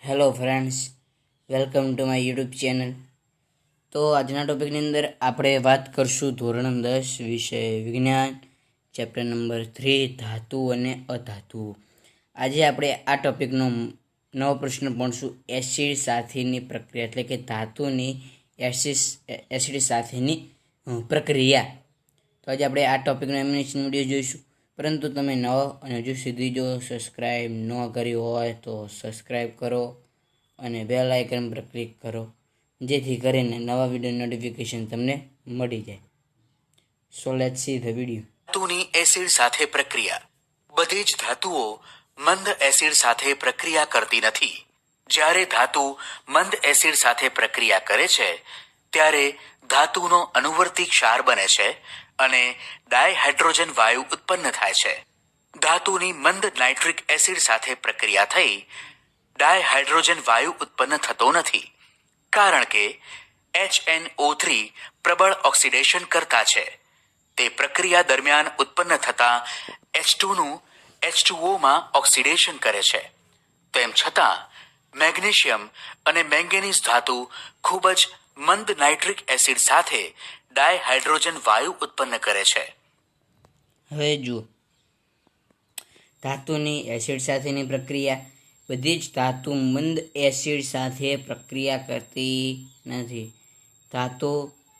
Hello friends, welcome to my YouTube channel. તો આજના ટોપિકની અંદર આપણે વાત કરશું ધોરણ 10 વિષય વિજ્ઞાન, ચેપ્ટર નંબર 3 ધાતુ અને અધાતુ. આજે આપણે આ ટોપિકનો નવો પ્રશ્ન ભણશું, એસિડ સાથેની પ્રક્રિયા, એટલે કે ધાતુની એસિડ સાથેની પ્રક્રિયા. તો આજે આપણે આ ટોપિકનો એમિનેશન વિડીયો જોઈશું. પરંતુ તમે નવો અને હજુ સુધી જો સબસ્ક્રાઈબ ન કર્યું હોય તો સબસ્ક્રાઈબ કરો અને બેલ આઇકન પર ક્લિક કરો, જેથી કરીને નવા વિડીયો નોટિફિકેશન તમને મળી જાય. So let's see the video. ધાતુની એસિડ સાથે પ્રક્રિયા. બધી જ ધાતુઓ મંદ એસિડ સાથે પ્રક્રિયા કરતી નથી. જ્યારે ધાતુ મંદ એસિડ સાથે પ્રક્રિયા કરે છે ત્યારે ધાતુનો અનુવર્તી ક્ષાર બને છે અને ડાયહાઇડ્રોજન વાયુ ઉત્પન્ન થાય છે. ધાતુની મંદ નાઇટ્રિક એસિડ સાથે પ્રક્રિયા થઈ ડાયહાઇડ્રોજન વાયુ ઉત્પન્ન થતો નથી, કારણ કે HNO3 પ્રબળ ઓક્સિડેશન કરતા છે. તે પ્રક્રિયા દરમિયાન ઉત્પન્ન થતા H2 નું H2O માં ઓક્સિડેશન કરે છે. તેમ છતાં મેગ્નેશિયમ અને મેંગેનીઝ ધાતુ ખૂબ જ મંદ નાઇટ્રિક એસિડ સાથે ડાયહાઇડ્રોજન વાયુ ઉત્પન્ન કરે છે. હવે જુઓ, ધાતુની એસિડ સાથેની પ્રક્રિયા. બધી જ ધાતુ મંદ એસિડ સાથે પ્રક્રિયા કરતી નથી. ધાતુ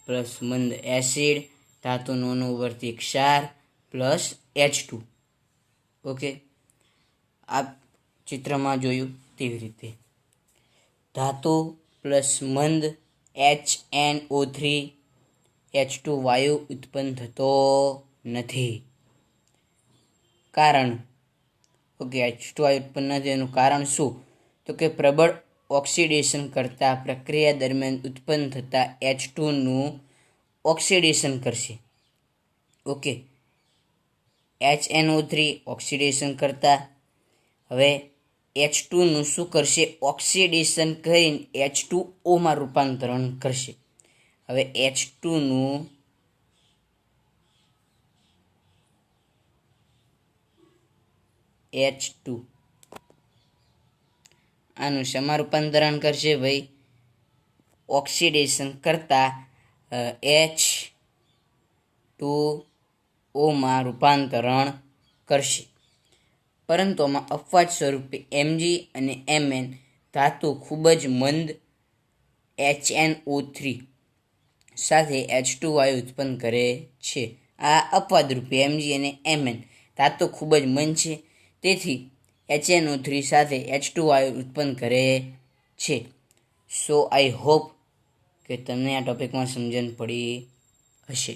પ્લસ મંદ એસિડ, ધાતુનો અનુવર્તી ક્ષાર પ્લસ H2. ઓકે, આ ચિત્રમાં જોયું તેવી રીતે ધાતુ પ્લસ મંદ HNO3 H2 વાયુ ઉત્પન્ન થતો નથી. કારણ H2 વાયુ ઉત્પન્ન નથી. એનું કારણ શું? તો કે પ્રબળ ઓક્સિડેશન કરતા પ્રક્રિયા દરમિયાન ઉત્પન્ન થતા H2 નું ઓક્સિડેશન કરશે. ઓકે, HNO3 ઓક્સિડેશન કરતા હવે H2 નું શું કરશે? ઓક્સિડેશન કરીને H2O માં રૂપાંતરણ કરશે. હવે H2 નું H2 આનું શેમાં રૂપાંતરણ કરશે? ભાઈ, ઓક્સિડેશન કરતા H2O માં રૂપાંતરણ કરશે. પરંતુ આમાં અપવાદ સ્વરૂપે Mg અને Mn ધાતુ ખૂબ જ મંદ HNO3 સાથે H2 વાયુ ઉત્પન્ન કરે છે. આ અપવાદ રૂપે Mg અને Mn ધાતુ ખૂબ જ મંદ છે, તેથી HNO3 સાથે H2 વાયુ ઉત્પન્ન કરે છે. સો આઈ હોપ કે તમને આ ટોપિકમાં સમજણ પડી હશે.